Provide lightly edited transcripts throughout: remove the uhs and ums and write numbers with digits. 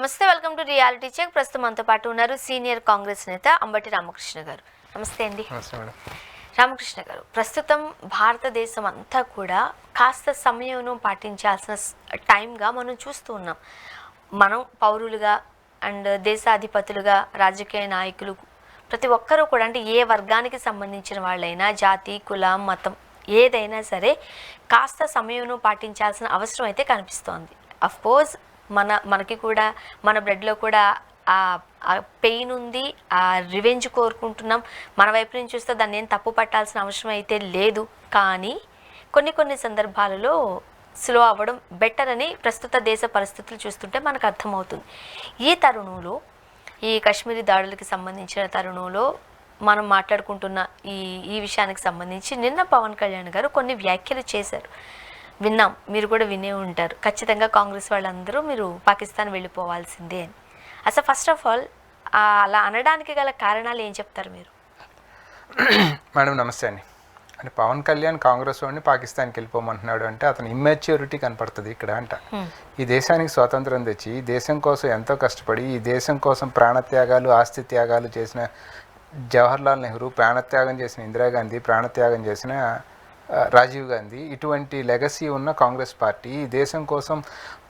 నమస్తే, welcome to reality check. ప్రస్తుతం మనతో పాటు ఉన్నారు సీనియర్ కాంగ్రెస్ నేత అంబటి రామకృష్ణ గారు. నమస్తే అండి. రామకృష్ణ గారు, ప్రస్తుతం భారతదేశం అంతా కూడా కాస్త సమయం పాటించాల్సిన టైంగా మనం చూస్తూ ఉన్నాం. మనం పౌరులుగా అండ్ దేశాధిపతులుగా, రాజకీయ నాయకులు, ప్రతి ఒక్కరూ కూడా, అంటే ఏ వర్గానికి సంబంధించిన వాళ్ళైనా, జాతి, కులం, మతం ఏదైనా సరే కాస్త సమయం పాటించాల్సిన అవసరం అయితే కనిపిస్తోంది. అఫ్కోర్స్ మనకి కూడా మన బ్లడ్లో కూడా ఆ పెయిన్ ఉంది, ఆ రివెంజ్ కోరుకుంటున్నాం. మన వైపు నుంచి చూస్తే దాన్ని ఏం తప్పు పట్టాల్సిన అవసరం అయితే లేదు. కానీ కొన్ని సందర్భాలలో స్లో అవ్వడం బెటర్ అని ప్రస్తుత దేశ పరిస్థితులు చూస్తుంటే మనకు అర్థమవుతుంది. ఈ తరుణంలో, ఈ కాశ్మీరీ దాడులకి సంబంధించిన తరుణంలో మనం మాట్లాడుకుంటున్న ఈ విషయానికి సంబంధించి నిన్న పవన్ కళ్యాణ్ గారు కొన్ని వ్యాఖ్యలు చేశారు. విన్నాం, మీరు కూడా వినే ఉంటారు. ఖచ్చితంగా కాంగ్రెస్ వాళ్ళందరూ మీరు పాకిస్తాన్ వెళ్ళిపోవాల్సిందే అని. అసలు ఫస్ట్ ఆఫ్ ఆల్ అలా అనడానికి గల కారణాలు ఏం చెప్తారు మీరు? మేడం నమస్తే అండి. అంటే పవన్ కళ్యాణ్ కాంగ్రెస్ వాడిని పాకిస్తాన్కి వెళ్ళిపోమంటున్నాడు అంటే అతని ఇమ్మెచ్యూరిటీ కనపడుతుంది ఇక్కడ అంట. ఈ దేశానికి స్వాతంత్రం తెచ్చి ఈ దేశం కోసం ఎంతో కష్టపడి ఈ దేశం కోసం ప్రాణత్యాగాలు, ఆస్తి త్యాగాలు చేసిన జవహర్లాల్ నెహ్రూ, ప్రాణత్యాగం చేసిన ఇందిరాగాంధీ, ప్రాణత్యాగం చేసిన రాజీవ్ గాంధీ, ఇటువంటి లెగసీ ఉన్న కాంగ్రెస్ పార్టీ ఈ దేశం కోసం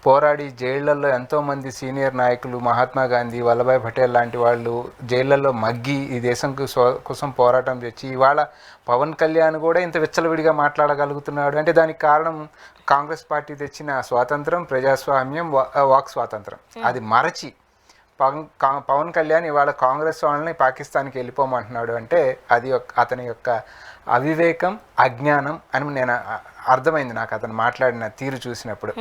పోరాడి జైళ్లలో ఎంతోమంది సీనియర్ నాయకులు, మహాత్మా గాంధీ, వల్లభాయ్ పటేల్ లాంటి వాళ్ళు జైళ్లలో మగ్గి ఈ దేశం కోసం పోరాటం చేసి ఇవాళ పవన్ కళ్యాణ్ కూడా ఇంత విచ్చలవిడిగా మాట్లాడగలుగుతున్నాడు అంటే దానికి కారణం కాంగ్రెస్ పార్టీ తెచ్చిన స్వాతంత్రం, ప్రజాస్వామ్యం, వాక్ స్వాతంత్రం. అది మరచి పవన్ కళ్యాణ్ ఇవాళ కాంగ్రెస్ వాళ్ళని పాకిస్తాన్కి వెళ్ళిపోమంటున్నాడు అంటే అది అతని యొక్క అవివేకం, అజ్ఞానం అని నేను అర్థమైంది నాకు అతను మాట్లాడిన తీరు చూసినప్పుడు.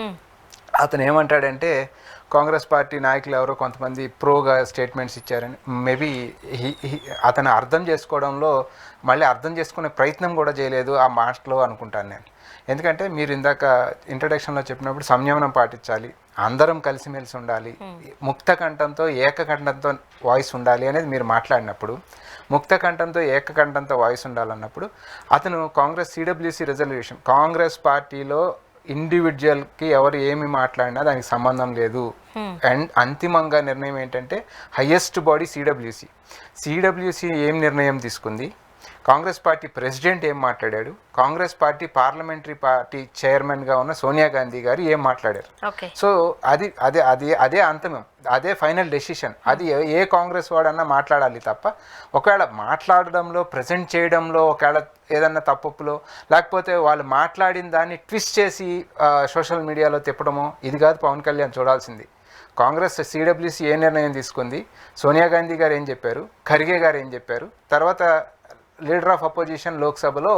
అతను ఏమంటాడంటే కాంగ్రెస్ పార్టీ నాయకులు ఎవరో కొంతమంది ప్రోగా స్టేట్మెంట్స్ ఇచ్చారని. మేబీ అతను అర్థం చేసుకోవడంలో మళ్ళీ అర్థం చేసుకునే ప్రయత్నం కూడా చేయలేదు ఆ మాటలో అనుకుంటాను నేను. ఎందుకంటే మీరు ఇందాక ఇంట్రడక్షన్లో చెప్పినప్పుడు సంయమనం పాటించాలి, అందరం కలిసిమెలిసి ఉండాలి, ముక్త కంఠంతో ఏకకంఠంతో వాయిస్ ఉండాలి అనేది మీరు మాట్లాడినప్పుడు, ముక్త కంఠంతో ఏకకంఠంతో వాయిస్ ఉండాలన్నప్పుడు అతను కాంగ్రెస్ సిడబ్ల్యూసి రెజల్యూషన్, కాంగ్రెస్ పార్టీలో ఇండివిజువల్కి ఎవరు ఏమి మాట్లాడినా దానికి సంబంధం లేదు. అండ్ అంతిమంగా నిర్ణయం ఏంటంటే హయ్యెస్ట్ బాడీ సిడబ్ల్యూసి ఏం నిర్ణయం తీసుకుంది, కాంగ్రెస్ పార్టీ ప్రెసిడెంట్ ఏం మాట్లాడాడు, కాంగ్రెస్ పార్టీ పార్లమెంటరీ పార్టీ చైర్మన్గా ఉన్న సోనియా గాంధీ గారు ఏం మాట్లాడారు. సో అదే అంతిమం, అదే ఫైనల్ డెసిషన్. అది ఏ కాంగ్రెస్ వాడన్నా మాట్లాడాలి తప్ప ఒకవేళ మాట్లాడడంలో, ప్రజెంట్ చేయడంలో ఒకవేళ ఏదన్నా తప్పులో, లేకపోతే వాళ్ళు మాట్లాడిన దాన్ని ట్విస్ట్ చేసి సోషల్ మీడియాలో తిప్పడమో, ఇది కాదు పవన్ కళ్యాణ్ చూడాల్సింది. కాంగ్రెస్ సిడబ్ల్యూసి ఏ నిర్ణయం తీసుకుంది, సోనియా గాంధీ గారు ఏం చెప్పారు, ఖర్గే గారు ఏం చెప్పారు, తర్వాత లీడర్ ఆఫ్ అపోజిషన్ లోక్సభలో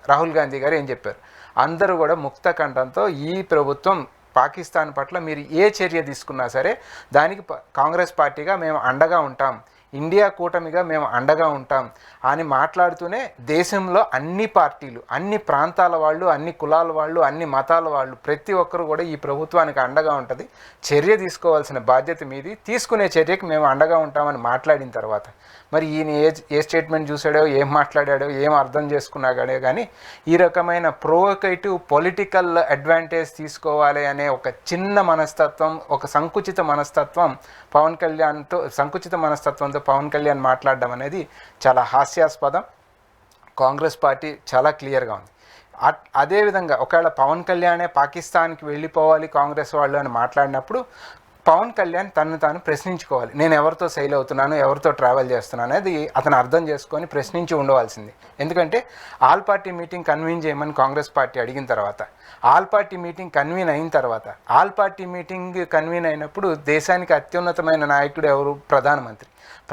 రాహుల్ గాంధీ గారు ఏం చెప్పారు. అందరూ కూడా ముక్త కంఠంతో ఈ ప్రభుత్వం పాకిస్తాన్ పట్ల మీరు ఏ చర్య తీసుకున్నా సరే దానికి కాంగ్రెస్ పార్టీగా మేము అండగా ఉంటాం, ఇండియా కూటమిగా మేము అండగా ఉంటాం అని మాట్లాడుతూనే దేశంలో అన్ని పార్టీలు, అన్ని ప్రాంతాల వాళ్ళు, అన్ని కులాల వాళ్ళు, అన్ని మతాల వాళ్ళు, ప్రతి ఒక్కరు కూడా ఈ ప్రభుత్వానికి అండగా ఉంటుంది, చర్య తీసుకోవాల్సిన బాధ్యత మీది, తీసుకునే చర్యకి మేము అండగా ఉంటామని మాట్లాడిన తర్వాత మరి ఈయన ఏ స్టేట్మెంట్ చూసాడో, ఏం మాట్లాడాడో, ఏం అర్థం చేసుకున్నాడే కానీ ఈ రకమైన ప్రొవోకేటివ్ పొలిటికల్ అడ్వాంటేజ్ తీసుకోవాలి అనే ఒక చిన్న మనస్తత్వం, ఒక సంకుచిత మనస్తత్వంతో పవన్ కళ్యాణ్ మాట్లాడడం అనేది చాలా హాస్యాస్పదం. కాంగ్రెస్ పార్టీ చాలా క్లియర్గా ఉంది. అదేవిధంగా ఒకవేళ పవన్ కళ్యాణే పాకిస్తాన్కి వెళ్ళిపోవాలి కాంగ్రెస్ వాళ్ళు అని మాట్లాడినప్పుడు పవన్ కళ్యాణ్ తను తాను ప్రశ్నించుకోవాలి. నేను ఎవరితో సెయిల్ అవుతున్నాను, ఎవరితో ట్రావెల్ చేస్తున్నాను అనేది అతను అర్థం చేసుకొని ప్రశ్నించి ఉండవలసింది. ఎందుకంటే ఆల్ పార్టీ మీటింగ్ కన్వీన్ చేయమని కాంగ్రెస్ పార్టీ అడిగిన తర్వాత, ఆల్ పార్టీ మీటింగ్ కన్వీన్ అయిన తర్వాత, ఆల్ పార్టీ మీటింగ్ కన్వీన్ అయినప్పుడు దేశానికి అత్యున్నతమైన నాయకుడు ఎవరు?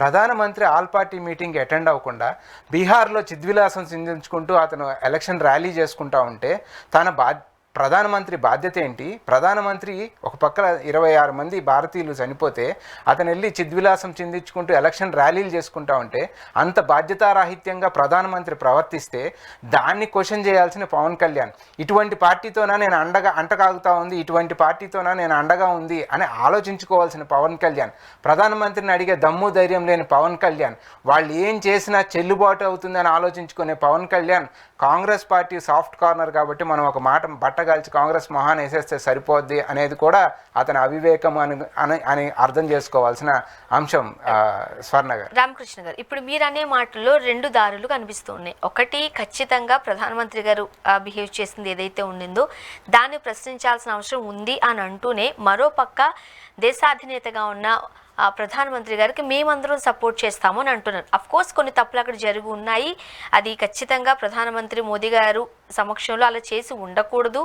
ప్రధానమంత్రి ఆల్ పార్టీ మీటింగ్ అటెండ్ అవ్వకుండా బీహార్లో చిద్విలాసం చిందించుకుంటూ అతను ఎలక్షన్ ర్యాలీ చేసుకుంటూ ఉంటే ప్రధానమంత్రి బాధ్యత ఏంటి? ప్రధానమంత్రి ఒక పక్కన 26 మంది భారతీయులు చనిపోతే అతను వెళ్ళి చిద్విలాసం చిందించుకుంటూ ఎలక్షన్ ర్యాలీలు చేసుకుంటా ఉంటే అంత బాధ్యతారాహిత్యంగా ప్రధానమంత్రి ప్రవర్తిస్తే దాన్ని క్వశ్చన్ చేయాల్సిన పవన్ కళ్యాణ్ ఇటువంటి పార్టీతోనా నేను అంటకాగుతా ఉంది, ఇటువంటి పార్టీతోనా నేను అండగా ఉంది అని ఆలోచించుకోవాల్సిన పవన్ కళ్యాణ్, ప్రధానమంత్రిని అడిగే దమ్ము ధైర్యం లేని పవన్ కళ్యాణ్, వాళ్ళు ఏం చేసినా చెల్లుబాటు అవుతుందని ఆలోచించుకునే Pawan Kalyan Congress party soft corner కాబట్టి మనం ఒక మాట బట్టగాల్చి కాంగ్రెస్ మొహాన్ని వేసేస్తే సరిపోద్ది అనేది కూడా అతని అవివేకం అని అర్థం చేసుకోవాల్సిన అంశం. స్వర్ణ గారు, రామకృష్ణ గారు, ఇప్పుడు మీరు అనే మాటల్లో రెండు దారులు కనిపిస్తున్నాయి. ఒకటి, ఖచ్చితంగా ప్రధానమంత్రి గారు బిహేవ్ చేసింది ఏదైతే ఉండిందో దాన్ని ప్రశ్నించాల్సిన అవసరం ఉంది అని అంటూనే, మరో పక్క దేశాధినేతగా ఉన్న ప్రధానమంత్రి గారికి మేమందరం సపోర్ట్ చేస్తాము అని అంటున్నారు. అఫ్కోర్స్ కొన్ని తప్పులు అక్కడ జరిగి ఉన్నాయి, అది ఖచ్చితంగా ప్రధానమంత్రి మోదీ గారు సమక్షంలో అలా చేసి ఉండకూడదు.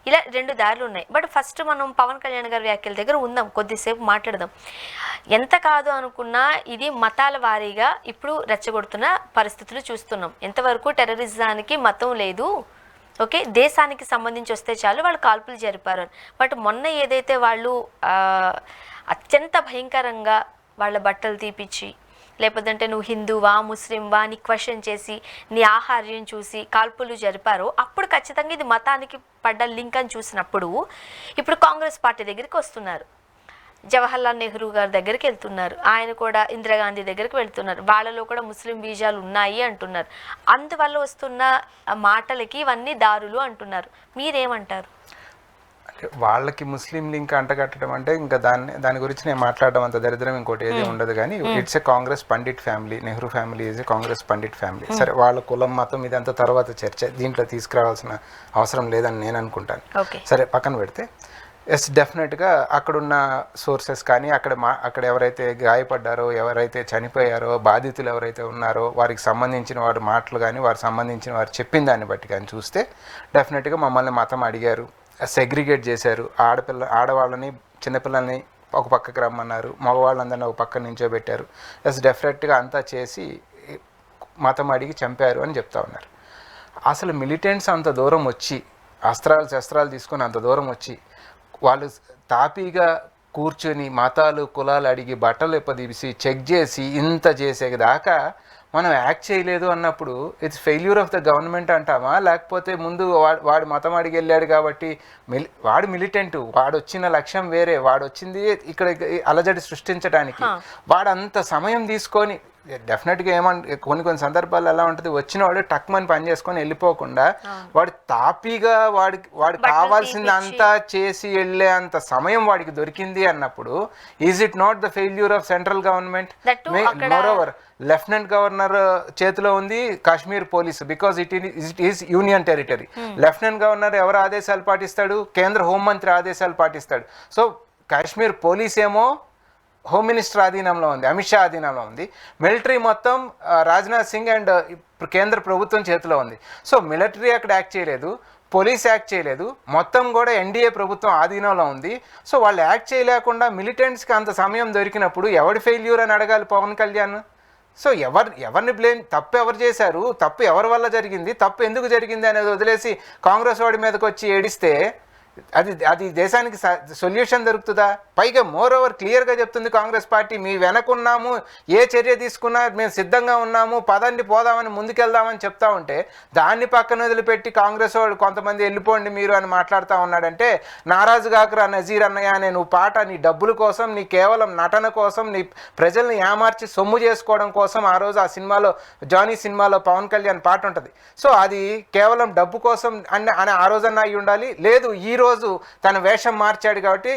ఇలా రెండు దారులు ఉన్నాయి. బట్ ఫస్ట్ మనం పవన్ కళ్యాణ్ గారి వ్యాఖ్యల దగ్గర ఉందాం, కొద్దిసేపు మాట్లాడదాం. ఎంత కాదు అనుకున్నా ఇది మతాల వారీగా ఇప్పుడు రెచ్చగొడుతున్న పరిస్థితులు చూస్తున్నాం. ఎంతవరకు టెర్రరిజానికి మతం లేదు, ఓకే, దేశానికి సంబంధించి వస్తే చాలు వాళ్ళు కాల్పులు జరిపారు అని. బట్ మొన్న ఏదైతే వాళ్ళు అత్యంత భయంకరంగా వాళ్ళ బట్టలు తీపిచ్చి, లేకపోతే నువ్వు హిందువా ముస్లింవా అని క్వశ్చన్ చేసి నీ ఆహార్యం చూసి కాల్పులు జరిపారో, అప్పుడు ఖచ్చితంగా ఇది మతానికి పడ్డ లింక్ అని చూసినప్పుడు ఇప్పుడు కాంగ్రెస్ పార్టీ దగ్గరికి వస్తున్నారు. జవహర్లాల్ నెహ్రూ గారి దగ్గరికి వెళ్తున్నారు, ఆయన కూడా ఇందిరాగాంధీ దగ్గరికి వెళ్తున్నారు, వాళ్ళలో కూడా ముస్లిం బీజాలు ఉన్నాయి అంటున్నారు. అందువల్ల వస్తున్న మాటలకి ఇవన్నీ దారులు అంటున్నారు. మీరేమంటారు? వాళ్ళకి ముస్లిం లింక్ అంటగట్టడం అంటే ఇంకా దాని గురించి నేను మాట్లాడడం అంత దరిద్రం ఇంకోటి ఏది ఉండదు. కానీ it's a Congress Pandit family, Nehru family is a Congress Pandit family. సరే, వాళ్ళ కులం మతం ఇదంతా తర్వాత చర్చ, దీంట్లో తీసుకురావాల్సిన అవసరం లేదని నేను అనుకుంటాను. సరే, పక్కన పెడితే ఎస్, డెఫినెట్గా అక్కడున్న సోర్సెస్ కానీ అక్కడ ఎవరైతే గాయపడ్డారో, ఎవరైతే చనిపోయారో, బాధితులు ఎవరైతే ఉన్నారో వారికి సంబంధించిన వారి మాటలు కానీ వారికి సంబంధించిన వారు చెప్పిన దాన్ని బట్టి కానీ చూస్తే డెఫినెట్గా మమ్మల్ని మతం అడిగారు, సెగ్రిగేట్ చేశారు, ఆడవాళ్ళని చిన్నపిల్లల్ని ఒక పక్కకి రమ్మన్నారు, మగవాళ్ళందరినీ ఒక పక్క నించోబెట్టారు. ఎస్, డెఫినెట్గా అంతా చేసి మతం అడిగి చంపారు అని చెప్తా ఉన్నారు. అసలు మిలిటెంట్స్ అంత దూరం వచ్చి శస్త్రాలు తీసుకొని అంత దూరం వచ్చి వాళ్ళు తాపీగా కూర్చొని మతాలు కులాలు అడిగి బట్టలు ఎప్పదీసి చెక్ చేసి ఇంత చేసేదాకా మనం యాక్ట్ చేయలేదు అన్నప్పుడు it's failure of the government అంటామా? లేకపోతే ముందు వాడు మతం అడిగి వెళ్ళాడు కాబట్టి వాడు మిలిటెంట్, వాడు వచ్చిన లక్ష్యం వేరే, వాడు వచ్చింది ఇక్కడ అలజడి సృష్టించడానికి, వాడు అంత సమయం తీసుకొని డెఫినెట్గా కొన్ని సందర్భాల్లో ఎలా ఉంటుంది, వచ్చినవాడు టక్మని పని చేసుకొని వెళ్ళిపోకుండా వాడు తాపీగా వాడు కావాల్సింది అంతా చేసి వెళ్ళే అంత సమయం వాడికి దొరికింది అన్నప్పుడు is it not the failure of central government? Moreover lieutenant governor చేతిలో ఉంది Kashmir police, because it is union territory. Lieutenant governor ఎవరు ఆదేశాలు పాటిస్తాడు? కేంద్ర హోంమంత్రి ఆదేశాలు పాటిస్తాడు. సో కాశ్మీర్ పోలీస్ ఏమో హోమ్ మినిస్టర్ ఆధీనంలో ఉంది, అమిత్ షా ఆధీనంలో ఉంది. మిలిటరీ మొత్తం రాజ్నాథ్ సింగ్ అండ్ కేంద్ర ప్రభుత్వం చేతిలో ఉంది. సో మిలిటరీ అక్కడ యాక్ట్ చేయలేదు, పోలీస్ యాక్ట్ చేయలేదు, మొత్తం కూడా ఎన్డీఏ ప్రభుత్వం ఆధీనంలో ఉంది. సో వాళ్ళు యాక్ట్ చేయలేకుండా మిలిటెంట్స్కి అంత సమయం దొరికినప్పుడు ఎవడి ఫెయిల్యూర్ అని అడగాలి పవన్ కళ్యాణ్? సో ఎవరిని బ్లేమ్, తప్పు ఎవరు చేశారు, తప్పు ఎవరి వల్ల జరిగింది, తప్పు ఎందుకు జరిగింది అనేది వదిలేసి కాంగ్రెస్ వాడి మీదకి వచ్చి ఏడిస్తే అది దేశానికి సొల్యూషన్ దొరుకుతుందా? పైగా మోర్ ఓవర్ క్లియర్గా చెప్తుంది కాంగ్రెస్ పార్టీ, మీ వెనకున్నాము, ఏ చర్య తీసుకున్నా మేము సిద్ధంగా ఉన్నాము, పదండి పోదామని ముందుకెళ్దామని చెప్తా ఉంటే దాన్ని పక్కన వదిలిపెట్టి కాంగ్రెస్ వాడు కొంతమంది వెళ్ళిపోండి మీరు అని మాట్లాడుతూ ఉన్నాడంటే, నారాజు కాకరా నజీర్ అన్నయ్య అనే నువ్వు పాట నీ డబ్బుల కోసం, నీ కేవలం నటన కోసం, నీ ప్రజల్ని ఏమార్చి సొమ్ము చేసుకోవడం కోసం ఆ రోజు ఆ సినిమాలో జానీ సినిమాలో పవన్ కళ్యాణ్ పాట ఉంటుంది. సో అది కేవలం డబ్బు కోసం అని ఆ రోజన్నా అయి ఉండాలి. లేదు, ఈ రోజు తన వేషం మార్చాడు కాబట్టి,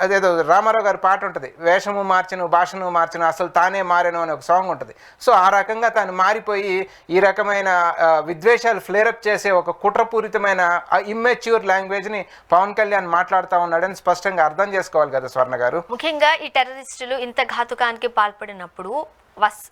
అదేదో రామారావు గారి పాట ఉంటుంది, వేషము మార్చను భాషను మార్చను అసలు తానే మారెను అనే ఒక సాంగ్ ఉంటుంది. సో ఆ రకంగా తను మారిపోయి ఈ రకమైన విద్వేషాలు ఫ్లేరప్ చేసే ఒక కుట్రపూరితమైన ఇమ్మెచ్యూర్ లాంగ్వేజ్ని పవన్ కళ్యాణ్ మాట్లాడుతూ ఉన్నాడని స్పష్టంగా అర్థం చేసుకోవాలి కదా స్వర్ణ గారు. ముఖ్యంగా ఈ టెర్రరిస్టులు ఇంత ఘాతుకానికి పాల్పడినప్పుడు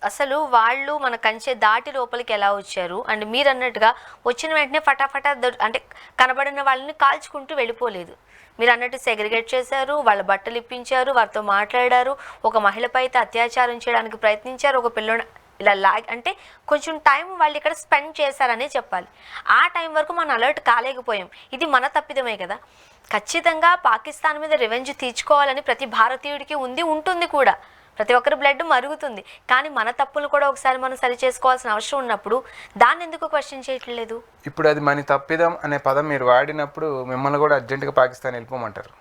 అసలు వాళ్ళు మన కంచె దాటి లోపలికి ఎలా వచ్చారు? అండ్ మీరు అన్నట్టుగా వచ్చిన వెంటనే ఫటాఫటా అంటే కనబడిన వాళ్ళని కాల్చుకుంటూ వెళ్ళిపోలేదు. మీరు అన్నట్టు సెగ్రిగేట్ చేశారు, వాళ్ళ బట్టలు ఇప్పించారు, వారితో మాట్లాడారు, ఒక మహిళపై అయితే అత్యాచారం చేయడానికి ప్రయత్నించారు, ఒక పిల్లని ఇలా అంటే కొంచెం టైం వాళ్ళు ఇక్కడ స్పెండ్ చేశారనే చెప్పాలి. ఆ టైం వరకు మనం అలర్ట్ కాలేకపోయాం. ఇది మన తప్పిదమే కదా. ఖచ్చితంగా పాకిస్తాన్ మీద రివెంజ్ తీర్చుకోవాలని ప్రతి భారతీయుడికి ఉంటుంది కూడా. ప్రతి ఒక్కరి బ్లడ్ మరుగుతుంది. కానీ మన తప్పులు కూడా ఒకసారి మనం సరి చేసుకోవాల్సిన అవసరం ఉన్నప్పుడు దాన్ని ఎందుకు క్వశ్చన్ చేయట్లేదు? ఇప్పుడు అది మన తప్పిదం అనే పదం మీరు వాడినప్పుడు మిమ్మల్ని కూడా అర్జెంటుగా పాకిస్తాన్ వెళ్ళిపోమంటారు.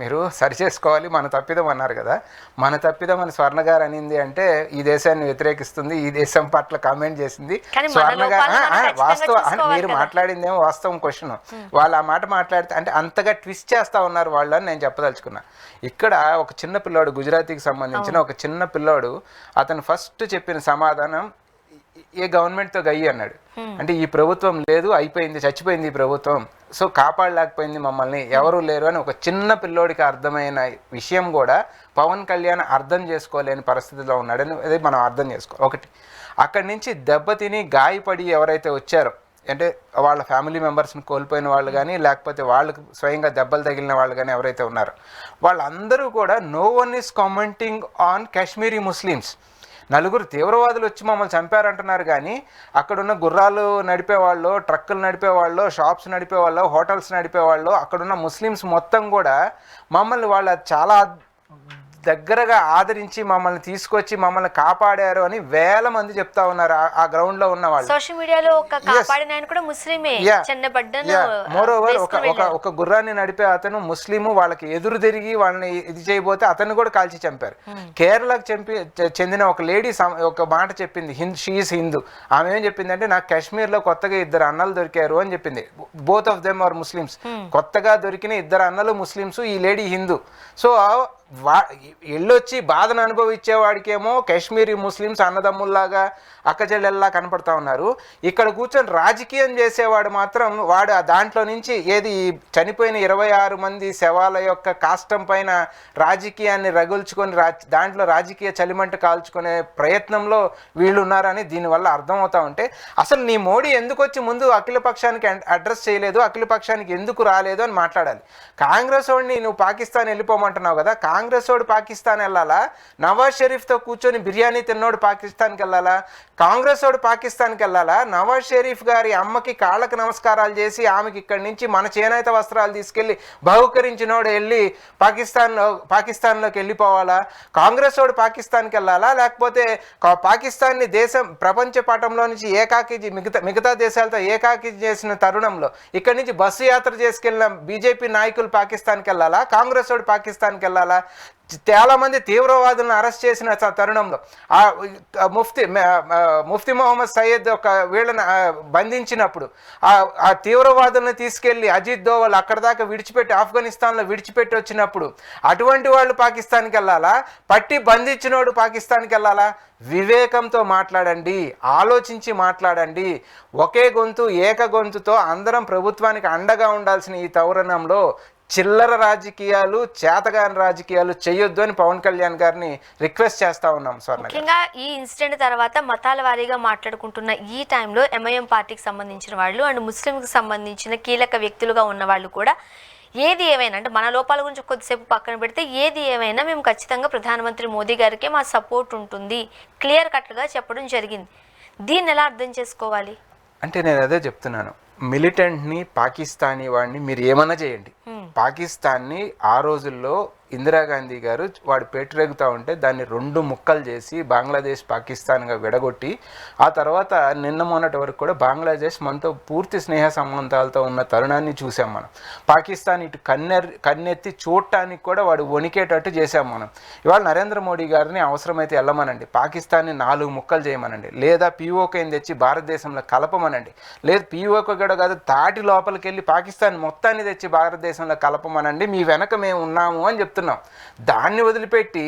మీరు సరి చేసుకోవాలి. మన తప్పిదం అన్నారు కదా, మన తప్పిదం అని స్వర్ణ గారు అనింది అంటే ఈ దేశాన్ని వ్యతిరేకిస్తుంది, ఈ దేశం పట్ల కామెంట్ చేసింది స్వర్ణ గారు. వాస్తవం మీరు మాట్లాడిందేమో వాస్తవం క్వశ్చన్. వాళ్ళు ఆ మాట మాట్లాడితే అంటే అంతగా ట్విస్ట్ చేస్తా ఉన్నారు వాళ్ళు అని నేను చెప్పదలుచుకున్నా. ఇక్కడ ఒక చిన్న పిల్లోడు, గుజరాతీకి సంబంధించిన ఒక చిన్న పిల్లోడు, అతను ఫస్ట్ చెప్పిన సమాధానం ఏ గవర్నమెంట్తో గయ్యి అన్నాడు. అంటే ఈ ప్రభుత్వం లేదు, అయిపోయింది, చచ్చిపోయింది ఈ ప్రభుత్వం, సో కాపాడలేకపోయింది మమ్మల్ని, ఎవరు లేరు అని ఒక చిన్న పిల్లోడికి అర్థమైన విషయం కూడా పవన్ కళ్యాణ్ అర్థం చేసుకోలేని పరిస్థితిలో ఉన్నాడని అది మనం అర్థం చేసుకోవాలి. ఒకటి, అక్కడి నుంచి దెబ్బతిని గాయపడి ఎవరైతే వచ్చారో, అంటే వాళ్ళ ఫ్యామిలీ మెంబర్స్ని కోల్పోయిన వాళ్ళు కానీ లేకపోతే వాళ్ళకు స్వయంగా దెబ్బలు తగిలిన వాళ్ళు కానీ ఎవరైతే ఉన్నారో వాళ్ళందరూ కూడా no one is commenting on Kashmiri Muslims. నలుగురు తీవ్రవాదులు వచ్చి మమ్మల్ని చంపారంటున్నారు కానీ అక్కడున్న గుర్రాలు నడిపేవాళ్ళు, ట్రక్కులు నడిపేవాళ్ళు, షాప్స్ నడిపేవాళ్ళు, హోటల్స్ నడిపేవాళ్ళు, అక్కడున్న ముస్లిమ్స్ మొత్తం కూడా మమ్మల్ని వాళ్ళ చాలా దగ్గరగా ఆదరించి మమ్మల్ని తీసుకొచ్చి మమ్మల్ని కాపాడారు అని వేల మంది చెప్తా ఉన్నారు ఆ గ్రౌండ్ లో ఉన్న వాళ్ళు. సోషల్ మీడియాలో ఒక కాపాడిన ఆయన కూడా ముస్లిమే, మోరోవర్ ఒక గుర్రాన్ని నడిపే అతను ముస్లిము, వాళ్ళకి ఎదురు తిరిగి వాళ్ళని ఇది చేయబోతే అతను కూడా కాల్చి చంపారు. కేరళకు చెందిన ఒక లేడీ ఒక మాట చెప్పింది, షీఈస్ హిందూ. ఆమె ఏం చెప్పింది అంటే నాకు కాశ్మీర్ లో కొత్తగా 2 అన్నలు దొరికారు అని చెప్పింది. Both of them are Muslims. కొత్తగా దొరికిన 2 అన్నలు ముస్లిమ్స్, ఈ లేడీ హిందూ. సో ఎళ్ళొచ్చి బాధను అనుభవించేవాడికేమో కాశ్మీరీ ముస్లిమ్స్ అన్నదమ్ముల్లాగా అక్కచెల్లెల్లా కనపడతా ఉన్నారు. ఇక్కడ కూర్చొని రాజకీయం చేసేవాడు మాత్రం వాడు దాంట్లో నుంచి ఏది చనిపోయిన 26 మంది శవాల యొక్క కాష్టం పైన రాజకీయాన్ని రగుల్చుకొని దాంట్లో రాజకీయ చలిమంట కాల్చుకునే ప్రయత్నంలో వీళ్ళు ఉన్నారని దీనివల్ల అర్థమవుతా ఉంటే అసలు నీ మోడీ ఎందుకు వచ్చి ముందు అఖిలపక్షానికి అడ్రస్ చేయలేదు, అఖిలపక్షానికి ఎందుకు రాలేదు అని మాట్లాడాలి. కాంగ్రెస్ వాడిని నువ్వు పాకిస్తాన్ వెళ్ళిపోమంటున్నావు కదా, కాంగ్రెస్ వాడు పాకిస్తాన్ వెళ్ళాలా? నవాజ్ షరీఫ్తో కూర్చొని బిర్యానీ తిన్నోడు పాకిస్తాన్కి వెళ్ళాలా? కాంగ్రెస్ వాడు పాకిస్తాన్కి వెళ్ళాలా? నవాజ్ షరీఫ్ గారి అమ్మకి కాళ్ళకు నమస్కారాలు చేసి ఆమెకి ఇక్కడి నుంచి మన చేనేత వస్త్రాలు తీసుకెళ్ళి బహుకరించినోడు వెళ్ళి పాకిస్తాన్లోకి వెళ్ళిపోవాలా? కాంగ్రెస్ వాడు పాకిస్తాన్కి వెళ్ళాలా? లేకపోతే పాకిస్తాన్ని దేశం ప్రపంచ పటంలో నుంచి ఏకాకి మిగతా దేశాలతో ఏకాకి చేసిన తరుణంలో ఇక్కడి నుంచి బస్సు యాత్ర చేసుకెళ్ళిన బీజేపీ నాయకులు పాకిస్తాన్కి వెళ్ళాలా? కాంగ్రెస్ వాడు పాకిస్తాన్కి వెళ్ళాలా? చాలా మంది తీవ్రవాదులను అరెస్ట్ చేసిన తరుణంలో ముఫ్తీ మొహమ్మద్ సయ్యద్ వీళ్ళని బంధించినప్పుడు ఆ తీవ్రవాదులను తీసుకెళ్లి అజిత్ దోవల్ అక్కడ దాకా విడిచిపెట్టి ఆఫ్ఘనిస్తాన్లో విడిచిపెట్టి వచ్చినప్పుడు అటువంటి వాళ్ళు పాకిస్తాన్కి వెళ్ళాలా? పట్టి బంధించినోడు పాకిస్తాన్కి వెళ్ళాలా? వివేకంతో మాట్లాడండి, ఆలోచించి మాట్లాడండి. ఒకే గొంతు ఏక గొంతుతో అందరం ప్రభుత్వానికి అండగా ఉండాల్సిన ఈ తరుణంలో చిల్లర రాజకీయాలు, చేతగాని రాజకీయాలు చేయొద్దు అని పవన్ కళ్యాణ్ గారిని రిక్వెస్ట్ చేస్తా ఉన్నాం. ముఖ్యంగా ఈ ఇన్సిడెంట్ తర్వాత మతాల వారీగా మాట్లాడుకుంటున్న ఈ టైంలో ఎంఐఎం పార్టీకి సంబంధించిన వాళ్ళు అండ్ ముస్లింకి సంబంధించిన కీలక వ్యక్తులుగా ఉన్న వాళ్ళు కూడా ఏది ఏమైనా అంటే మన లోపాల గురించి కొద్దిసేపు పక్కన పెడితే ఏది ఏమైనా మేము ఖచ్చితంగా ప్రధానమంత్రి మోదీ గారికి మా సపోర్ట్ ఉంటుంది క్లియర్ కట్గా చెప్పడం జరిగింది. దీన్ని ఎలా అర్థం చేసుకోవాలి అంటే నేను అదే చెప్తున్నాను, మిలిటెంట్ని పాకిస్తానీ వాడిని మీరు ఏమన్నా చేయండి, పాకిస్తాన్ని ఆ రోజుల్లో ఇందిరాగాంధీ గారు వాడు పేటరేగుతూ ఉంటే దాన్ని 2 ముక్కలు చేసి బంగ్లాదేశ్ పాకిస్తాన్గా విడగొట్టి ఆ తర్వాత నిన్న మొన్నటి వరకు కూడా బంగ్లాదేశ్ మనతో పూర్తి స్నేహ సంబంధాలతో ఉన్న తరుణాన్ని చూసాం మనం. పాకిస్తాన్ ఇటు కన్నెత్తి చూడటానికి కూడా వాడు వణికేటట్టు చేసాం మనం. ఇవాళ నరేంద్ర మోడీ గారిని అవసరమైతే వెళ్ళమనండి, పాకిస్తాన్ని 4 ముక్కలు చేయమనండి, లేదా పీఓకేని తెచ్చి భారతదేశంలో కలపమనండి, లేదు పీఓకే కూడా కాదు తాటి లోపలికి వెళ్ళి పాకిస్తాన్ మొత్తాన్ని తెచ్చి భారతదేశంలో కలపమనండి, మీ వెనక మేము ఉన్నాము అని చెప్తున్నాం. దాన్ని వదిలిపెట్టి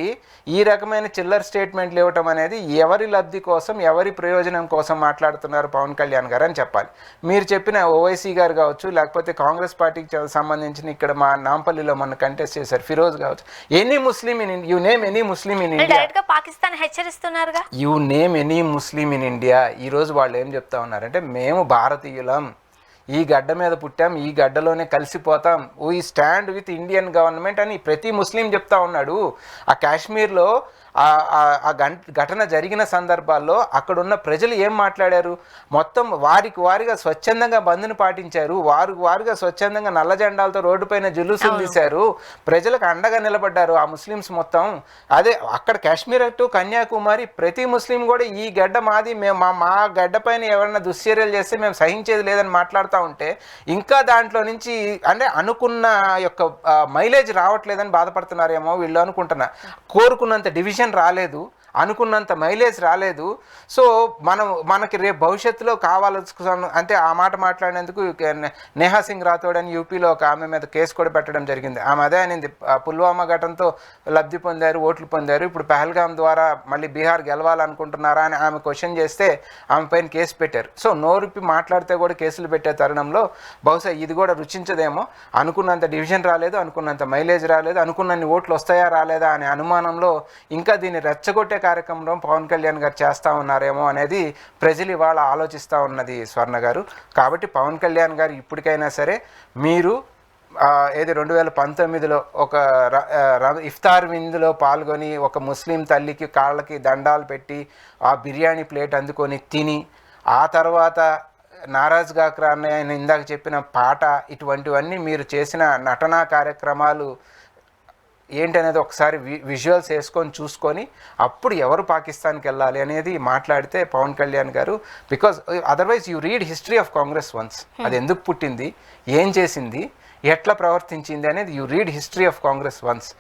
ఈ రకమైన చిల్లర స్టేట్మెంట్లు ఇవ్వటం అనేది ఎవరి లబ్ధి కోసం, ఎవరి ప్రయోజనం కోసం మాట్లాడుతున్నారు పవన్ కళ్యాణ్ గారు అని చెప్పాలి. మీరు చెప్పిన ఓవైసీ గారు కావచ్చు, లేకపోతే కాంగ్రెస్ పార్టీకి సంబంధించిన ఇక్కడ మా నాంపల్లిలో మన కంటెస్ట్ చేశారు ఫిరోజ్ కావచ్చు, any Muslim in you name any Muslim in India, Pakistan హెచ్చరిస్తున్నారుగా, you name any Muslim in India. ఈరోజు వాళ్ళు ఏం చెప్తా ఉన్నారంటే మేము భారతీయులం, ఈ గడ్డ మీద పుట్టాం, ఈ గడ్డలోనే కలిసిపోతాం, we stand with Indian government అని ప్రతి ముస్లిం చెప్తా ఉన్నాడు. ఆ కాశ్మీర్లో ఘటన జరిగిన సందర్భాల్లో అక్కడున్న ప్రజలు ఏం మాట్లాడారు? మొత్తం వారిగా స్వచ్ఛందంగా బంద్ను పాటించారు, వారుగా స్వచ్ఛందంగా నల్ల జెండాలతో రోడ్డుపైన జులుసులు తీశారు, ప్రజలకు అండగా నిలబడ్డారు ఆ ముస్లిమ్స్ మొత్తం. అదే అక్కడ కాశ్మీర్ టు కన్యాకుమారి ప్రతి ముస్లిం కూడా ఈ గడ్డ మాది, మేము మా గడ్డ పైన ఎవరైనా దుశ్చర్యలు చేస్తే మేము సహించేది లేదని మాట్లాడుతూ ఉంటే ఇంకా దాంట్లో నుంచి అంటే అనుకున్న యొక్క మైలేజ్ రావట్లేదని బాధపడుతున్నారేమో వీళ్ళు అనుకుంటున్నా. కోరుకున్నంత డివిజన్ రాలేదు, అనుకున్నంత మైలేజ్ రాలేదు. సో మనకి రేపు భవిష్యత్తులో కావాల్సిన అంటే ఆ మాట మాట్లాడినందుకు నేహా సింగ్ రాథోడ్ అని యూపీలో ఒక ఆమె మీద కేసు కూడా పెట్టడం జరిగింది. ఆమె అదే అనింది, పుల్వామా ఘటనతో లబ్ధి పొందారు, ఓట్లు పొందారు, ఇప్పుడు పహల్గాం ద్వారా మళ్ళీ బీహార్ గెలవాలనుకుంటున్నారా అని ఆమె క్వశ్చన్ చేస్తే ఆమె పైన కేసు పెట్టారు. సో నోరుప్పి మాట్లాడితే కూడా కేసులు పెట్టే తరుణంలో బహుశా ఇది కూడా రుచించదేమో. అనుకున్నంత డివిజన్ రాలేదు, అనుకున్నంత మైలేజ్ రాలేదు, అనుకున్నన్ని ఓట్లు వస్తాయా రాలేదా అనే అనుమానంలో ఇంకా దీన్ని రెచ్చగొట్టే కార్యక్రమంలో పవన్ కళ్యాణ్ గారు చేస్తూ ఉన్నారేమో అనేది ప్రజలు ఇవాళ ఆలోచిస్తూ ఉన్నది స్వర్ణ గారు. కాబట్టి పవన్ కళ్యాణ్ గారు ఇప్పటికైనా సరే మీరు ఏది 2019లో ఒక ఇఫ్తార్ విందులో పాల్గొని ఒక ముస్లిం తల్లికి కాళ్ళకి దండాలు పెట్టి ఆ బిర్యానీ ప్లేట్ అందుకొని తిని ఆ తర్వాత నారాజ్ గాక్రా అన్నయ్య ఇందాక చెప్పిన పాట ఇటువంటివన్నీ మీరు చేసిన నటనా కార్యక్రమాలు ఏంటనేది ఒకసారి విజువల్స్ వేసుకొని చూసుకొని అప్పుడు ఎవరు పాకిస్తాన్కి వెళ్ళాలి అనేది మాట్లాడితే పవన్ కళ్యాణ్ గారు, because otherwise you read history of Congress once, అది ఎందుకు పుట్టింది, ఏం చేసింది, ఎట్లా ప్రవర్తించింది అనేది you read history of Congress once.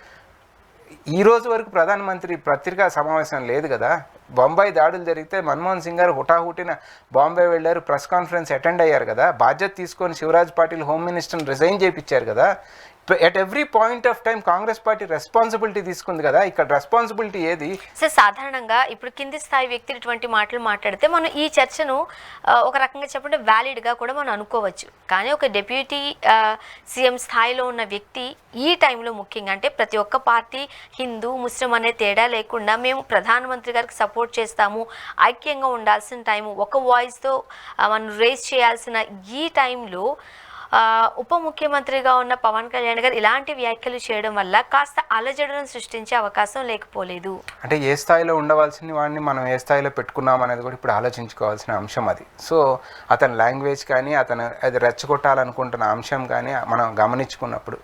ఈ రోజు వరకు ప్రధానమంత్రి పత్రికా సమావేశం లేదు కదా. బొంబాయి దాడులు జరిగితే మన్మోహన్ సింగ్ గారు హుటాహుటిన బాంబే వెళ్ళారు, ప్రెస్ కాన్ఫరెన్స్ అటెండ్ అయ్యారు కదా, బాధ్యత తీసుకొని శివరాజ్ పాటిల్ హోమ్ మినిస్టర్ని రిజైన్ చేయించారు కదా. At every point of time Congress party responsibility తీసుకుంది కదా. ఇక్కడ రెస్పాన్సిబిలిటీ ఏది? సార్ సాధారణంగా ఇప్పుడు కింది స్థాయి వ్యక్తులు ఇటువంటి మాటలు మాట్లాడితే మనం ఈ చర్చను ఒక రకంగా చెప్పంటే వ్యాలిడ్గా కూడా మనం అనుకోవచ్చు. కానీ ఒక డిప్యూటీ సీఎం స్థాయిలో ఉన్న వ్యక్తి ఈ టైంలో ముఖ్యంగా అంటే ప్రతి ఒక్క పార్టీ హిందూ ముస్లిం అనే తేడా లేకుండా మేము ప్రధానమంత్రి గారికి సపోర్ట్ చేస్తాము, ఐక్యంగా ఉండాల్సిన టైము, ఒక వాయిస్తో మనం రేస్ చేయాల్సిన ఈ టైంలో ఉప ముఖ్యమంత్రిగా ఉన్న పవన్ కళ్యాణ్ గారు ఇలాంటి వ్యాఖ్యలు చేయడం వల్ల కాస్త అలజడులను సృష్టించే అవకాశం లేకపోలేదు. అంటే ఏ స్థాయిలో ఉండవలసిన వాడిని మనం ఏ స్థాయిలో పెట్టుకున్నాం అనేది కూడా ఇప్పుడు ఆలోచించుకోవాల్సిన అంశం అది. సో అతని లాంగ్వేజ్ కానీ అతను అది రెచ్చగొట్టాలనుకుంటున్న అంశం కానీ మనం గమనించుకున్నప్పుడు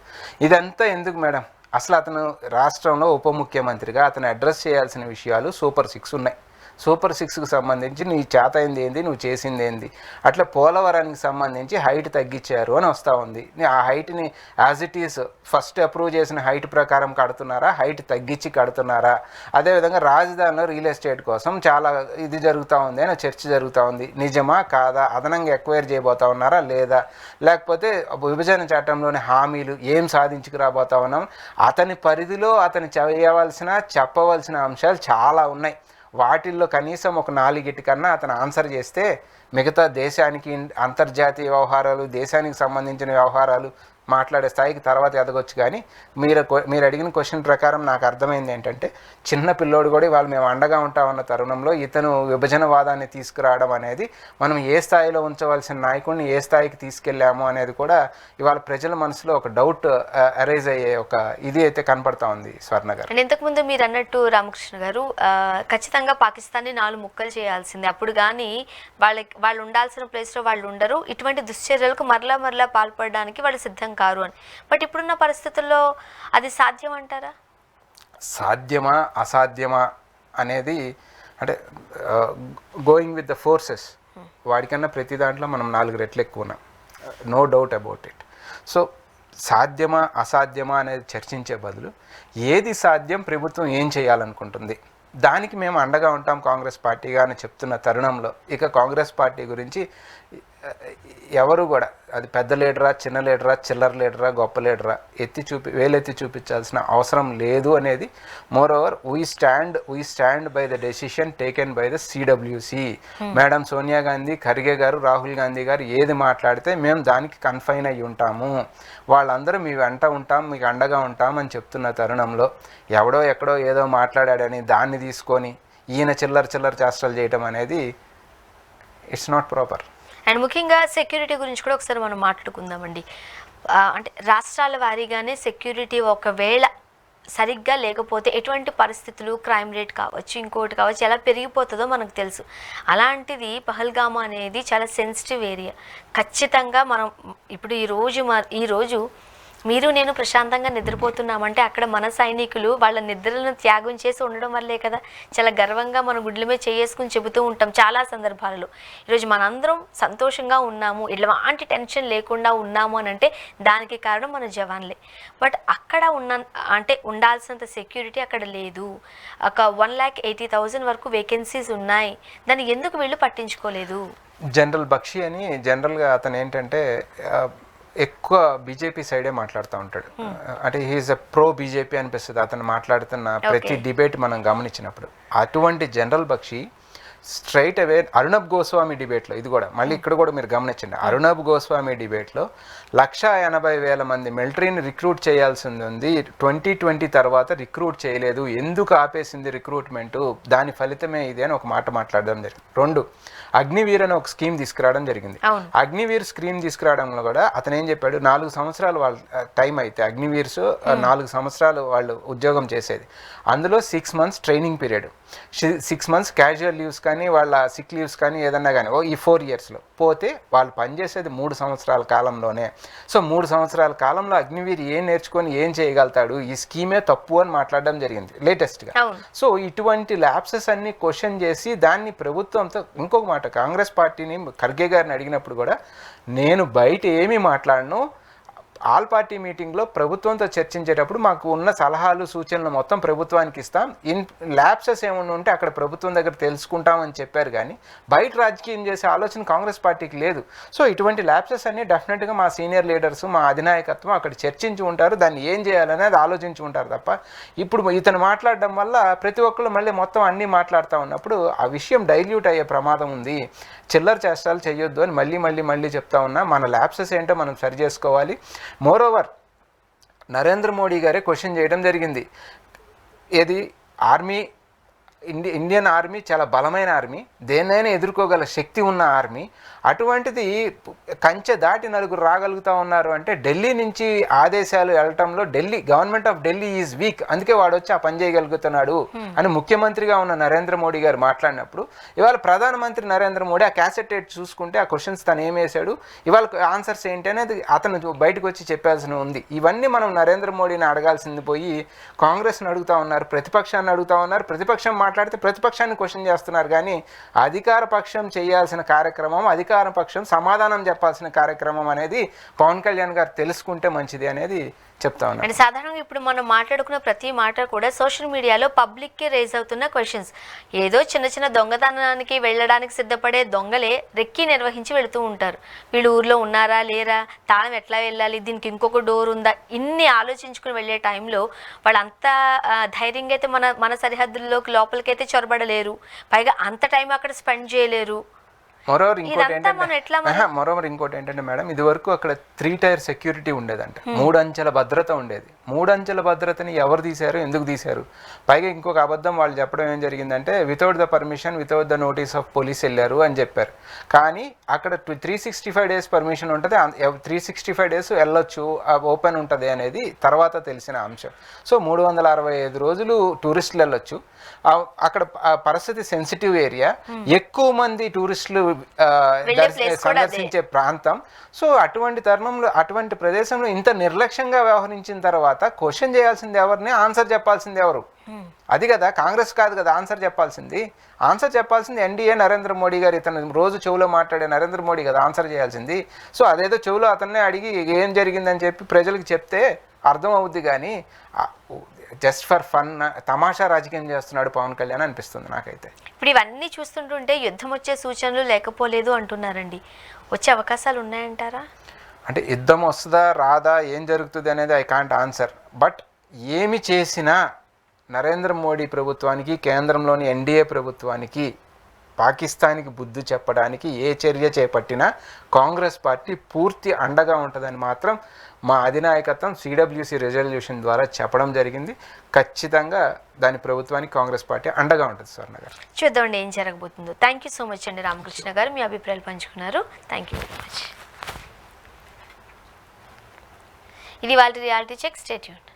ఇదంతా ఎందుకు మేడం? అసలు అతను రాష్ట్రంలో ఉప ముఖ్యమంత్రిగా అతను అడ్రస్ చేయాల్సిన విషయాలు సూపర్ 6 ఉన్నాయి. సూపర్ 6కు సంబంధించి నీ చేత అయింది ఏంది, నువ్వు చేసింది ఏంది, అట్లా పోలవరానికి సంబంధించి హైట్ తగ్గించారు అని వస్తూ ఉంది. ఆ హైట్ని as it is first approve చేసిన హైట్ ప్రకారం కడుతున్నారా, హైట్ తగ్గించి కడుతున్నారా? అదేవిధంగా రాజధానిలో రియల్ ఎస్టేట్ కోసం చాలా ఇది జరుగుతూ ఉంది అని చర్చ జరుగుతూ ఉంది. నిజమా కాదా? అదనంగా ఎక్వైర్ చేయబోతా ఉన్నారా లేదా? లేకపోతే విభజన చట్టంలోని హామీలు ఏం సాధించుకురాబోతా ఉన్నాం? అతని పరిధిలో అతను చేయవలసిన చెప్పవలసిన అంశాలు చాలా ఉన్నాయి. వాటిల్లో కనీసం ఒక 4 కన్నా అతను ఆన్సర్ చేస్తే మిగతా దేశానికి అంతర్జాతీయ వ్యవహారాలు, దేశానికి సంబంధించిన వ్యవహారాలు మాట్లాడే స్థాయికి తర్వాత ఎదగొచ్చు. కానీ మీరు అడిగిన క్వశ్చన్ ప్రకారం నాకు అర్థమైంది ఏంటంటే చిన్న పిల్లోడు కూడా ఇవాళ మేము అండగా ఉంటామన్న తరుణంలో ఇతను విభజనవాదాన్ని తీసుకురావడం అనేది మనం ఏ స్థాయిలో ఉంచవలసిన నాయకుడిని ఏ స్థాయికి తీసుకెళ్ళాము అనేది కూడా ఇవాళ ప్రజల మనసులో ఒక డౌట్ అరైజ్ అయ్యే ఒక ఇది అయితే కనపడతా ఉంది స్వర్ణ గారు. ఇంతకుముందు మీరు అన్నట్టు రామకృష్ణ గారు ఖచ్చితంగా పాకిస్తాన్ని 4 ముక్కలు చేయాల్సిందే, అప్పుడు కానీ వాళ్ళు ఉండాల్సిన ప్లేస్లో వాళ్ళు ఉండరు, ఇటువంటి దుశ్చర్యలకు మరలా పాల్పడడానికి వాళ్ళు సిద్ధం కారు అని. బట్ ఇప్పుడున్న పరిస్థితుల్లో అది సాధ్యం అంటారా? సాధ్యమా అసాధ్యమా అనేది అంటే గోయింగ్ విత్ ద ఫోర్సెస్, వాడికన్నా ప్రతి దాంట్లో మనం 4 రెట్లు ఎక్కువ ఉన్నాం, no doubt about it. So సాధ్యమా అసాధ్యమా అనేది చర్చించే బదులు ఏది సాధ్యం, ప్రభుత్వం ఏం చేయాలనుకుంటుంది, దానికి మేము అండగా ఉంటాం కాంగ్రెస్ పార్టీగా అని చెప్తున్న తరుణంలో ఇక కాంగ్రెస్ పార్టీ గురించి ఎవరు కూడా అది పెద్ద లీడరా, చిన్న లీడరా, చిల్లర లీడరా, గొప్ప లీడరా వేలెత్తి చూపించాల్సిన అవసరం లేదు అనేది. More over we stand by the decision taken by the CWC. Madam Sonia Gandhi, Kharge గారు, రాహుల్ గాంధీ గారు ఏది మాట్లాడితే మేము దానికి కన్ఫైన్ అయ్యి ఉంటాము, వాళ్ళందరూ మీ వెంట ఉంటాం, మీకు అండగా ఉంటాం అని చెప్తున్న తరుణంలో ఎవడో ఎక్కడో ఏదో మాట్లాడాడని దాన్ని తీసుకొని ఈయన చిల్లర చేష్టలు చేయటం అనేది ఇట్స్ నాట్ ప్రాపర్. అండ్ ముఖ్యంగా సెక్యూరిటీ గురించి కూడా ఒకసారి మనం మాట్లాడుకుందామండి. అంటే రాష్ట్రాల వారీగానే సెక్యూరిటీ ఒకవేళ సరిగ్గా లేకపోతే ఎటువంటి పరిస్థితులు, క్రైమ్ రేట్ కావచ్చు, ఇంకోటి కావచ్చు, ఎలా పెరిగిపోతుందో మనకు తెలుసు. అలాంటిది పహల్గామా అనేది చాలా సెన్సిటివ్ ఏరియా. ఖచ్చితంగా మనం ఇప్పుడు ఈరోజు మీరు నేను ప్రశాంతంగా నిద్రపోతున్నామంటే అక్కడ మన సైనికులు వాళ్ళ నిద్రలను త్యాగం చేసి ఉండడం వల్లే కదా. చాలా గర్వంగా మన గుడ్ల మీద చేసుకుని చెబుతూ ఉంటాం చాలా సందర్భాలలో. ఈరోజు మనందరం సంతోషంగా ఉన్నాము, ఎలాంటి టెన్షన్ లేకుండా ఉన్నాము అని అంటే దానికి కారణం మన జవాన్లే. బట్ అక్కడ ఉండాల్సినంత సెక్యూరిటీ అక్కడ లేదు. ఒక 1,80,000 వరకు వేకెన్సీస్ ఉన్నాయి. దాన్ని ఎందుకు వీళ్ళు పట్టించుకోలేదు? జనరల్ బక్షి అని జనరల్గా అతను ఏంటంటే ఎక్కువ బీజేపీ సైడే మాట్లాడుతూ ఉంటాడు. అంటే హీఈస్ ఎ ప్రో బీజేపీ అనిపిస్తుంది అతను మాట్లాడుతున్న ప్రతి డిబేట్ మనం గమనించినప్పుడు. అటువంటి జనరల్ బక్షి స్ట్రైట్ అవే అర్ణబ్ గోస్వామి డిబేట్లో, ఇది కూడా మళ్ళీ ఇక్కడ కూడా మీరు గమనించండి, అర్ణబ్ గోస్వామి డిబేట్లో 1,80,000 మంది మిలిటరీని రిక్రూట్ చేయాల్సింది ఉంది, 2020 తర్వాత రిక్రూట్ చేయలేదు, ఎందుకు ఆపేసింది రిక్రూట్మెంటు, దాని ఫలితమే ఇది అని ఒక మాట మాట్లాడడం జరిగింది. 2, అగ్నివీర్ అని ఒక స్కీమ్ తీసుకురావడం జరిగింది. అగ్నివీర్ స్కీమ్ తీసుకురావడంలో కూడా అతను ఏం చెప్పాడు, 4 సంవత్సరాలు వాళ్ళ టైం అయితే అగ్నివీర్స్ 4 సంవత్సరాలు వాళ్ళు ఉద్యోగం చేసేది, అందులో 6 months training period, 6 months casual leaves కానీ వాళ్ళ సిక్ లీవ్స్ కానీ ఏదన్నా కానీ ఈ 4 yearsలో పోతే వాళ్ళు పనిచేసేది 3 సంవత్సరాల కాలంలోనే. సో 3 సంవత్సరాల కాలంలో అగ్నివీర్ ఏం నేర్చుకొని ఏం చేయగలుగుతాడు, ఈ స్కీమే తప్పు అని మాట్లాడడం జరిగింది లేటెస్ట్గా. సో ఇటువంటి ల్యాప్సెస్ అన్ని క్వశ్చన్ చేసి దాన్ని ప్రభుత్వంతో, ఇంకొక మాట కాంగ్రెస్ పార్టీని ఖర్గే గారిని అడిగినప్పుడు కూడా నేను బయట ఏమీ మాట్లాడను, ఆల్ పార్టీ మీటింగ్లో ప్రభుత్వంతో చర్చించేటప్పుడు మాకు ఉన్న సలహాలు సూచనలు మొత్తం ప్రభుత్వానికి ఇస్తాం, ల్యాప్సెస్ ఏమన్నా ఉంటే అక్కడ ప్రభుత్వం దగ్గర తెలుసుకుంటామని చెప్పారు. కానీ బయట రాజకీయం చేసే ఆలోచన కాంగ్రెస్ పార్టీకి లేదు. సో ఇటువంటి ల్యాప్సెస్ అన్ని డెఫినెట్గా మా సీనియర్ లీడర్స్, మా అధినాయకత్వం అక్కడ చర్చించి ఉంటారు, దాన్ని ఏం చేయాలనేది ఆలోచించి ఉంటారు తప్ప ఇప్పుడు ఇతను మాట్లాడడం వల్ల ప్రతి ఒక్కళ్ళు మళ్ళీ మొత్తం అన్నీ మాట్లాడుతూ ఉన్నప్పుడు ఆ విషయం డైల్యూట్ అయ్యే ప్రమాదం ఉంది. చిల్లర చేష్టాలు చేయొద్దు అని మళ్ళీ చెప్తా ఉన్నా. మన ల్యాప్సెస్ ఏంటో మనం సరి చేసుకోవాలి. మోరోవర్ నరేంద్ర మోడీ గారే క్వశ్చన్ చేయడం జరిగింది, ఏది ఆర్మీ, ఇండియన్ ఆర్మీ చాలా బలమైన ఆర్మీ, దేన్నైనా ఎదుర్కోగల శక్తి ఉన్న ఆర్మీ, అటువంటిది కంచె దాటి నలుగురు రాగలుగుతూ ఉన్నారు అంటే ఢిల్లీ నుంచి ఆదేశాలు వెళ్ళటంలో government of Delhi is weak, అందుకే వాడు వచ్చి ఆ పని చేయగలుగుతున్నాడు అని ముఖ్యమంత్రిగా ఉన్న నరేంద్ర మోడీ గారు మాట్లాడినప్పుడు, ఇవాళ ప్రధానమంత్రి నరేంద్ర మోడీ ఆ క్యాసెట్ చూసుకుంటే ఆ క్వశ్చన్స్ తను ఏమేశాడు, ఇవాళ ఆన్సర్స్ ఏంటి అనేది అతను బయటకు వచ్చి చెప్పాల్సిన ఉంది. ఇవన్నీ మనం నరేంద్ర మోడీని అడగాల్సింది పోయి కాంగ్రెస్ని అడుగుతూ ఉన్నారు, ప్రతిపక్షాన్ని అడుగుతూ ఉన్నారు. ప్రతిపక్షం మాట్లాడితే ప్రతిపక్షాన్ని క్వశ్చన్ చేస్తున్నారు. కానీ అధికార పక్షం చేయాల్సిన కార్యక్రమం, అధికార పక్షం సమాధానం చెప్పాల్సిన కార్యక్రమం అనేది పవన్ కళ్యాణ్ గారు తెలుసుకుంటే మంచిది అనేది చెప్తా ఉన్నాను. అంటే సాధారణంగా ఇప్పుడు మనం మాట్లాడుకున్న ప్రతి మాట కూడా సోషల్ మీడియాలో పబ్లిక్కి రేజ్ అవుతున్న క్వశ్చన్స్. ఏదో చిన్న దొంగతనానికి వెళ్ళడానికి సిద్ధపడే దొంగలే రెక్కి నిర్వహించి వెళుతూ ఉంటారు. వీళ్ళు ఊర్లో ఉన్నారా లేరా, తాళం ఎట్లా వెళ్ళాలి, దీనికి ఇంకొక డోర్ ఉందా, ఇన్ని ఆలోచించుకుని వెళ్ళే టైంలో వాళ్ళంతా ధైర్యంగా అయితే మన సరిహద్దుల్లోకి లోపలికైతే చొరబడలేరు, పైగా అంత టైం అక్కడ స్పెండ్ చేయలేరు. మరోవర్ ఇంకోటి ఏంటంటే మేడం, ఇది వరకు అక్కడ 3 tier సెక్యూరిటీ ఉండేదంట, 3 అంచెల భద్రత ఉండేది. 3 అంచెల భద్రతని ఎవరు తీశారు, ఎందుకు తీశారు? పైగా ఇంకొక అబద్ధం వాళ్ళు చెప్పడం ఏం జరిగిందంటే without the permission, without the notice of police వెళ్ళారు అని చెప్పారు. కానీ అక్కడ 365 days పర్మిషన్ ఉంటుంది, 365 days వెళ్ళొచ్చు, ఓపెన్ ఉంటుంది అనేది తర్వాత తెలిసిన అంశం. సో 365 రోజులు టూరిస్టులు వెళ్ళొచ్చు. అక్కడ పరిస్థితి సెన్సిటివ్ ఏరియా, ఎక్కువ మంది టూరిస్టులు సందర్శించే ప్రాంతం. సో అటువంటి తరుణంలో, అటువంటి ప్రదేశంలో ఇంత నిర్లక్ష్యంగా వ్యవహరించిన తర్వాత క్వశ్చన్ చేయాల్సింది ఎవరిని, ఆన్సర్ చెప్పాల్సింది ఎవరు? అది కదా, కాంగ్రెస్ కాదు కదా ఆన్సర్ చెప్పాల్సింది. ఆన్సర్ చెప్పాల్సింది ఎన్డీఏ, నరేంద్ర మోడీ గారు. ఇతను రోజు చెవులో మాట్లాడే నరేంద్ర మోడీ కదా ఆన్సర్ చేయాల్సింది. సో అదేదో చెవులో అతన్నే అడిగి ఏం జరిగిందని చెప్పి ప్రజలకు చెప్తే అర్థం అవుద్ది. కానీ జస్ట్ ఫర్ ఫన్ తమాషా రాజకీయం చేస్తున్నాడు పవన్ కళ్యాణ్ అనిపిస్తుంది నాకైతే. ఇప్పుడు ఇవన్నీ చూస్తుంటుంటే యుద్ధం వచ్చే సూచనలు లేకపోలేదు అంటున్నారండి. వచ్చే అవకాశాలు ఉన్నాయంటారా? అంటే యుద్ధం వస్తుందా రాదా, ఏం జరుగుతుంది అనేది ఐ కాంట్ ఆన్సర్. బట్ ఏమి చేసినా నరేంద్ర మోడీ ప్రభుత్వానికి, కేంద్రంలోని ఎన్డీఏ ప్రభుత్వానికి, పాకిస్తాన్కి బుద్ధి చెప్పడానికి ఏ చర్య చేపట్టినా కాంగ్రెస్ పార్టీ పూర్తి అండగా ఉంటుందని మాత్రం మా అధినాయకత్వం సిడబ్ల్యూసి రెజల్యూషన్ ద్వారా చెప్పడం జరిగింది. ఖచ్చితంగా దాని ప్రభుత్వానికి కాంగ్రెస్ పార్టీ అండగా ఉంటుంది. స్వర్ణ గారు, చూద్దామండి ఏం జరగబోతుందో. థ్యాంక్ యూ సో మచ్ అండి రామకృష్ణ గారు, మీ అభిప్రాయాలు పంచుకున్నారు. Thank you very much. ఇది వాళ్ళ రియాలిటీ చెక్. Stay tuned.